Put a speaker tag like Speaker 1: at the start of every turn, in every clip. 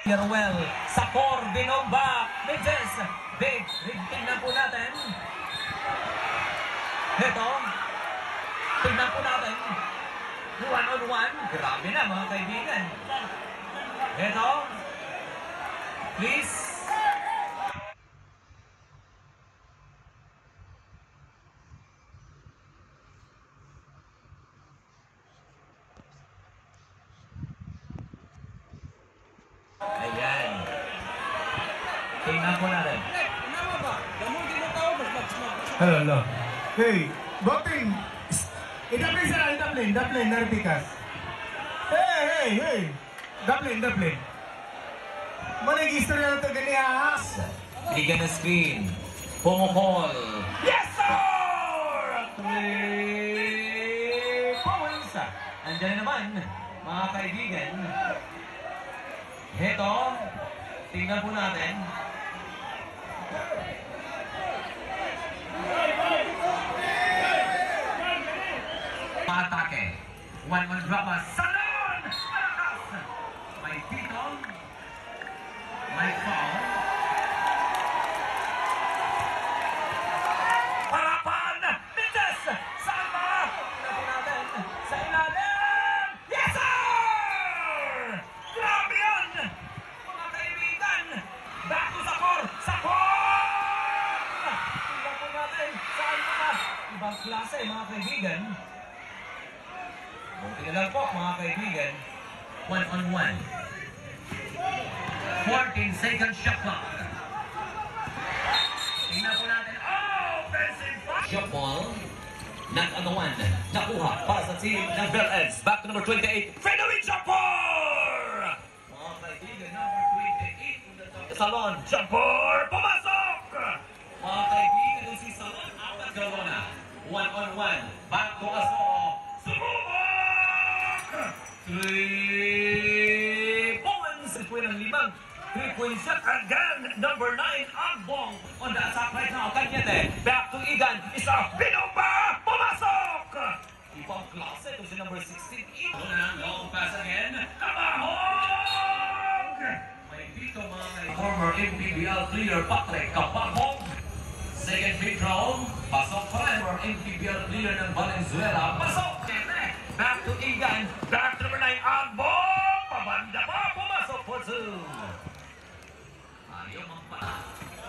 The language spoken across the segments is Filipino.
Speaker 1: Yeruel, Sakor, Binomba, Midges, Big, tingnan po natin. Ito, tingnan po natin. One-on-one, grabe na mga kaibigan. Ito, please. Ayan. Tingnan po natin.
Speaker 2: Hello. Hey, Boting! Idaplin sana, idaplin, naripikas. Hey! Daplin. Manang istorya na ito ganyan, ha?
Speaker 1: Bigyan na screen. Pumukol.
Speaker 2: Yes, sir!
Speaker 1: Powens. Andiyan na naman, mga kaibigan. Ito, tingnan po natin. Atake. One drama. Salon! Malakas! May pito. May foul. Parapan! Midges! Salva! Tingnan po natin. Sa ilalim! Yes, sir! Grabe yan! Mga kaibigan! Back to Sakor! Tingnan po natin. Saan pa? Ibang klase, mga kaibigan. Buti na lang po, mga kaibigan. One-on-one. 14-second shot clock. Tingnan po natin. Offensive foul! Shot ball. Not on the one. Nakuha para sa team ng Bel-Eds. Back to number 28. Frederic Jampor! Mga kaibigan, number 28. Salon. Jampor! Pumasok! Mga kaibigan, yung si Salon. Apat Garona. One-on-one. Back to Asoo. Sumubok! 3 points! Ito ng limang 3-point shot. Again, number 9, Agbong. On the attack right now. Kanyete. Back to Igan. Isa. Binomba! Pumasok! Ibang klase. Ito si number 16. Long pass again. Kabahog! May dito mga former MPBL player Patrick Kabahog. Second free throw. Pasok former MPBL player ng Valenzuela. Pasok! Back to Igan. Back to number 9, Agbong! Pabanda pa! Pumasok for 2. Ayaw magpala.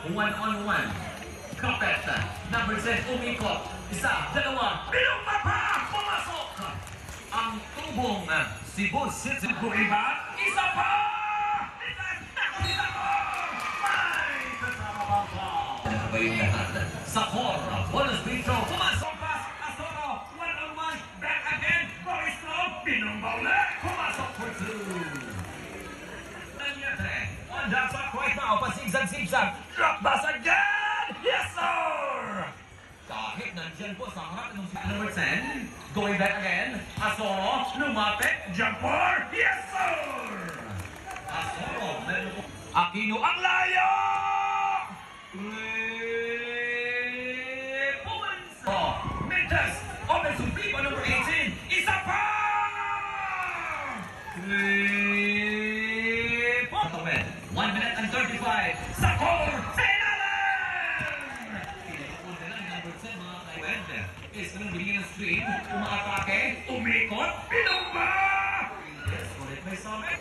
Speaker 1: One-on-one. Kapet. Number 10, umikot. Isa, dalawa. Binumba pa! Pumasok! Ang tubong Cebu City. Iba. Isa pa! Isa pa! May kasama pa pa. Sabay lahat. Sakor. Bonus free throw. Pumasok pa! Asoro. One-on-one. Back again. Boris Slow. Binumba ulit. Pumasok for 2. On the attack right now. Pasigsan-sigsan. Drop pass again! Yes, sir! Kahit nandyan po sa harap ng number 10. Going back again. Asoro. Lumapit. Jampor. Yes, sir! Asoro. Meron po. Aquino ang layo! Pullins. Midges. Offensive rebound number 18. Isa pa! 1 minute and 35. Sakor! Sa ilalim! Pinagpunta lang number 10 mga kaibigan. Is nang bigyan ng screen. Umaatake. Umikot. Binumba!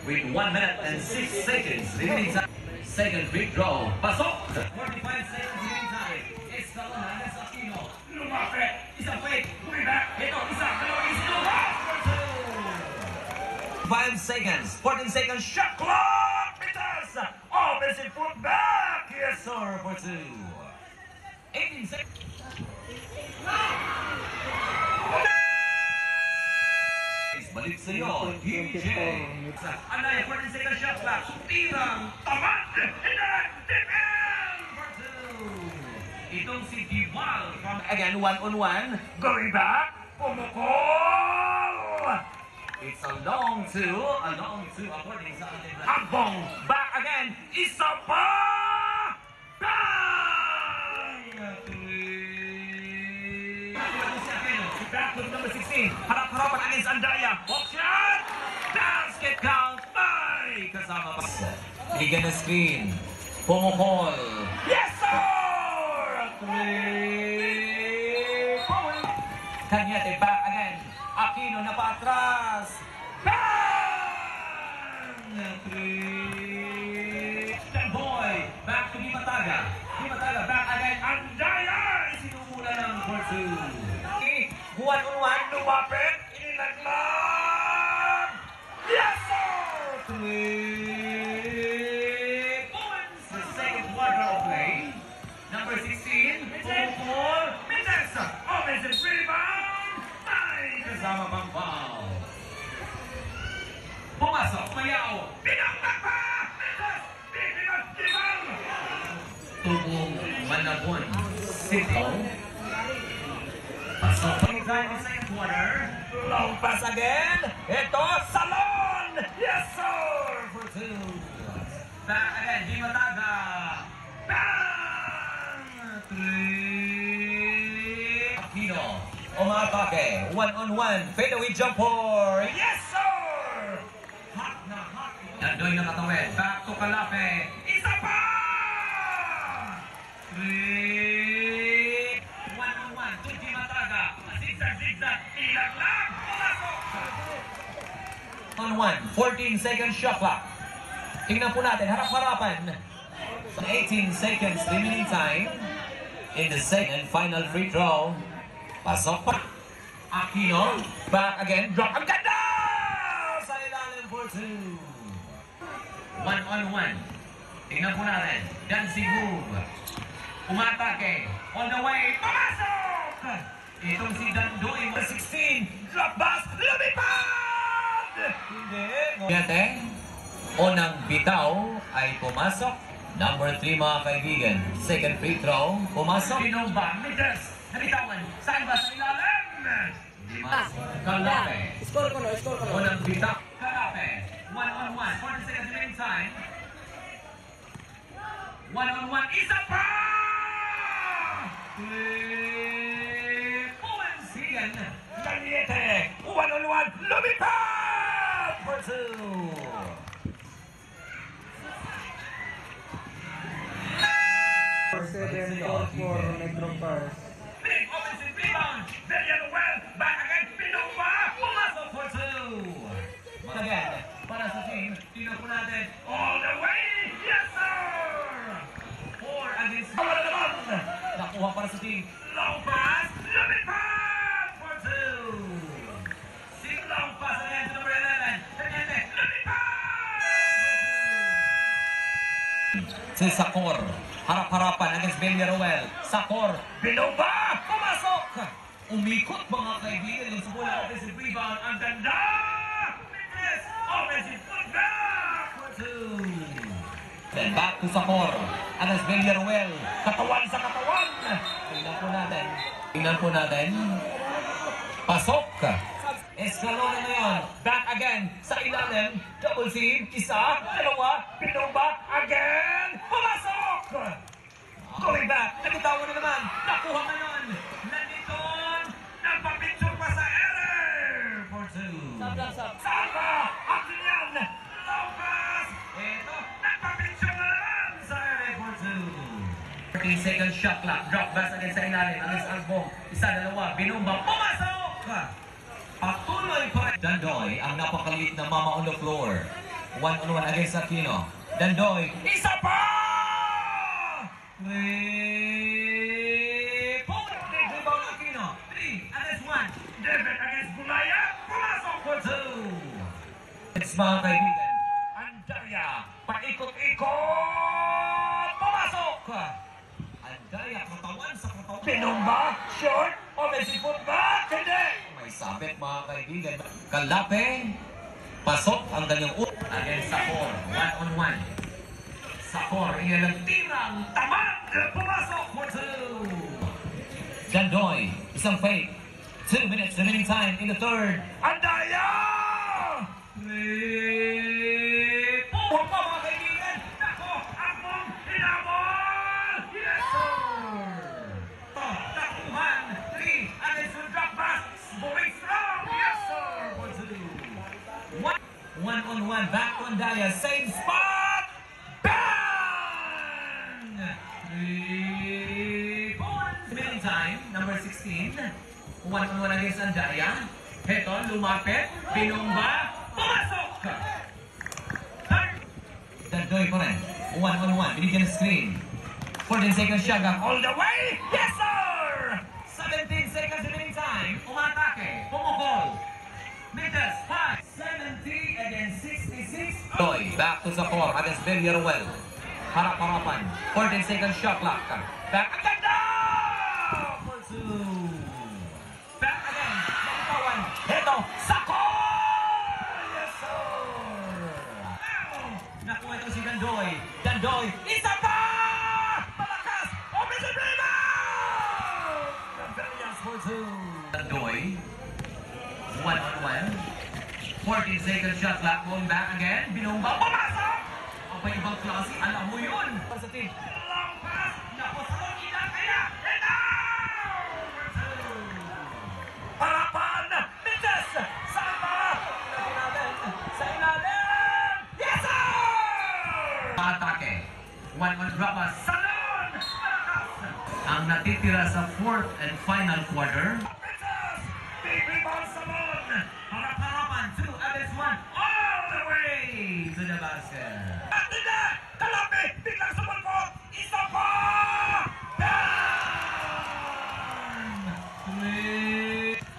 Speaker 1: With 1 minute and 6 seconds. Remaining time. Second free throw. Pasok! 45 seconds remaining time. Escalona sa Aquino. Lumapit. Isa fake. Back. Ito. Isa. Dalawa. Isa. 5 seconds. 14 seconds. Shot clock! Offensive foot back! Yes, sir, for 2. 18 seconds. Balik sa iyo, DJ. Anay, 14 seconds shot clock. Tirang tamad! Defend for 2. Itong si Diwal from... Again, one-on-one. Going back. Pumukol! It's a long two according sa ating Agbong, back again, isa pa! Bang! Back to number 16, harap-harapan against Andaya, walk shot! Basket count, ay! Kasama pa. Liga na screen. Pumukol. Yes, sir! 3 point. Cañete back again. Aquino na paatras. Bang! 3. Boy, back to Dimataga. Dimataga back again. Andaya! Sinumula ng Portu. 1-on-1, lumapit. Inilaglag. Yes, sir! 3 points. The second quarter of play. Number 16, Pumukol. Mendoza. Offensive rebound. Ay, kasama pang foul. Pumasok, Mayaw. Pinaktak pa! Mendoza! Pinaktak! Tubong Manabon. Sito. Pasok. Anytime in second quarter. Long pass again. Ito, Salon! Yes, sir! For 2. Back again, Dimataga. Bang! 3. Aquino. Umatake. 1-on-1. Fadeaway jumper. Yes, sir! Hot na hot. Nandoy na katawid. Back to Calape. Isa pa! 3. 1-on-1. To Dimataga. Zigzag. Ilaglag. Pumasok. On 1. 14 seconds shot clock. Tingnan po natin. Harap-harapan. 18 seconds remaining time. In the second final free throw. Pasok pa. Aquino. Back again. Drop. Ang ganda! Sa ilalim for 2. 1-on-1. Tingnan po natin. Dancing move. Umatake. On the way. Pumasok! Itong si Dandoy. 16. Drop pass. Lumipad! Hindi. Gete. Unang bitaw ay pumasok. Number 3 mga kaibigan. Second free throw. Pumasok. Pinomba. Midas. Nabitawan. Saan ba? Sa ilalim? Calape.
Speaker 3: Score ko no.
Speaker 1: Unang bitaw. Calape. 1-on-1. 40 seconds remaining time. 1-on-1. Isa pa! 3 points. Sigan. Cañete. 1-on-1. Lumipad! For 2.
Speaker 3: For 7 or for Metro Pass.
Speaker 1: Big offensive rebound. Villanueva. Back again. Pinumba. Pumasok for 2. Again. Para sa team. Tingnan po natin. All the way. Yes, sir! 4 against 1 naman. Nakuha para sa team. Long pass. Lumipad for 2. Sing long pass again to number 11. Cañete. Lumipad! Si Sakor. Harap-harapan against Villanueva. Sakor. Pinumba. Pumasok. Umikot mga kaibigan. Yung sumula offensive rebound. Ang ganda. Mitres. Offensive putback for 2. Then back to Sakor. Against Villanueva. Katawan sa katawan. Tingnan po natin. Pasok. Escalona na yan. Back again sa ilalim. Double team. Isa. Dalawa. Pinumba. Again. Pumasok. Going back. Nabitawan na naman. Nakuha ngayon. Nandito. Nagpapicture pa sa error. For 2. Saan ba? Akin yan. Lopez. Ito. Nagpapicture na naman sa error. For 2. 30 second shot clock. Drop pass again sa ilalim. Against Albong. Isa, dalawa. Binumba. Pumasok. Patuloy pa. Dandoy ang napakaliit na mama on the floor. 1-on-1 against Aquino. Dandoy. Isa pa! 3 point. Rebound Aquino. 3 against 1. David against Gulaya. Pumasok for 2. It's mga kaibigan. Andaya. Paikot-ikot. Pumasok. Andaya. Katawan sa katawan. Pinumba. Short. Offensive putback. Hindi. May sabit mga kaibigan. Calape. Pasok ang kanyang against Sakor. 1-on-1. Sakor. Iyalang tirang. Tamang. Pumasok for 2. Dandoy. Isang fake. 2 minutes remaining time in the third. Andaya! 3. Puwa pa mga kaibigan. Nako. Akong hinabol. Yes, sir. Takuhan. 3 against the drop pass. Going strong. Yes, sir. For 2. 1-on-1. Back to Andaya. Same spot. screen. 1-on-1 against Andaya. Heto, lumapit. Pinumba. Pumasok! Dandoy pa rin. 1-on-1. Binigyan ng screen. 14 seconds shot clock. All the way! Yes, sir! 17 seconds remaining time. Umatake. Pumukol. Meters 5. 70 against 66. Doy, back to Zapor against Villaruel. Harap-harapan. 14 seconds shot clock. Back again down! For 2. Back again. Nakitawan. Heto, Sakor! Yes, sir! Nakuha ito si Dandoy. Dandoy, isa pa! Malakas! Offensive rebound! Dandoy for 2. Dandoy, 1-on-1. 14 seconds shot clock. Going back again. Binumba. Pumasok! Ang may ibang klase. Alam mo yun. Sa team. Long pass. Naku, sa Longina. Kaya. And out! Harapan. Mintes. Saan ba? Ilagay natin. Sa ilalim. Yes, sir! Atake. 1-1 drop pass. Salon! Malakas! Ang natitira sa fourth and final quarter. Mintes. Big rebound Salon. Harap-harapan. 2 against 1. All the way to the basket. Kalapit! Biglang sumul ko! Isa pa! Down!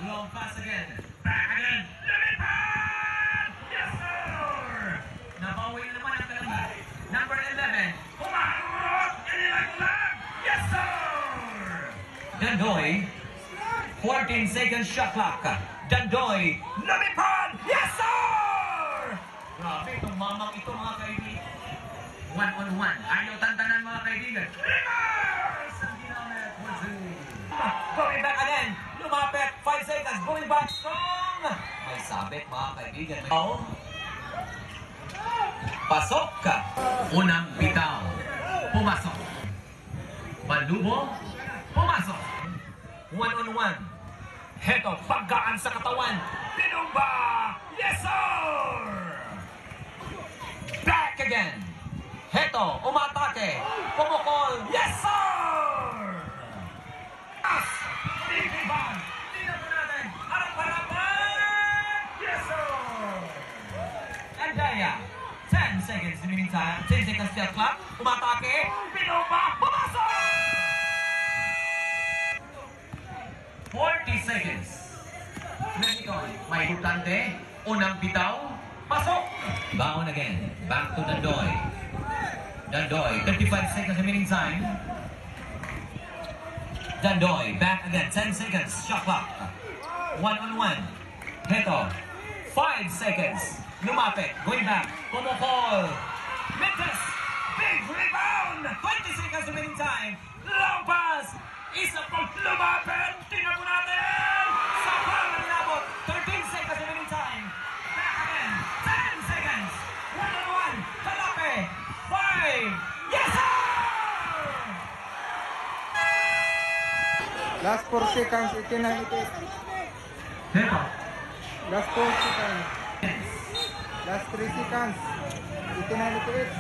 Speaker 1: Long pass again. Back again. Lumipad! Yes, sir! Nabawi na naman ang kalamit. Number 11. Pumarot! Inilag-lag! Yes, sir! Dandoy. 14 seconds shot clock. Dandoy. Lumipad! Yes, sir! Grabe itong mamang ito, mga kaibigan. 1-on-1. Ayaw tantanan, mga kaibigan. Reverse! Ang ginamit. 1-2. Going back again. Lumapit. 5 seconds. Going back strong. May sabit, mga kaibigan. Oh. Pasok ka. Unang bitaw. Pumasok. Balubo. Pumasok. 1-on-1. Heto, paggaan sa katawan. Pinumba. Yes, sir! Back again. Heto, umatake. Pumukol. Yes, sir! As! Big rebound. Tingnan po natin. Harap-harapan. Yes, sir! Andaya. 10 seconds remaining time. 10 seconds shot clock. Umatake. Pinumba. Pumasok! 40 seconds. May hutante. Unang bitaw. Pasok! Baon again. Back to Dandoy. Dandoy, 35 seconds remaining time. Dandoy, back again. 10 seconds. Shot clock. 1-on-1. Heto. 5 seconds. Lumapit. Going back. Pumukol. Mintes. Big rebound. 20 seconds remaining time. Long pass. Isa pang lumapit. Tingnan po natin. Sa parang inabot. 13 seconds remaining time. Back again. 10 seconds. 1-on-1. Kalape. 5. Yes, sir!
Speaker 3: Last 4 seconds, 1898.
Speaker 1: Heto.
Speaker 3: Last 4 seconds. Last 3 seconds, 1898.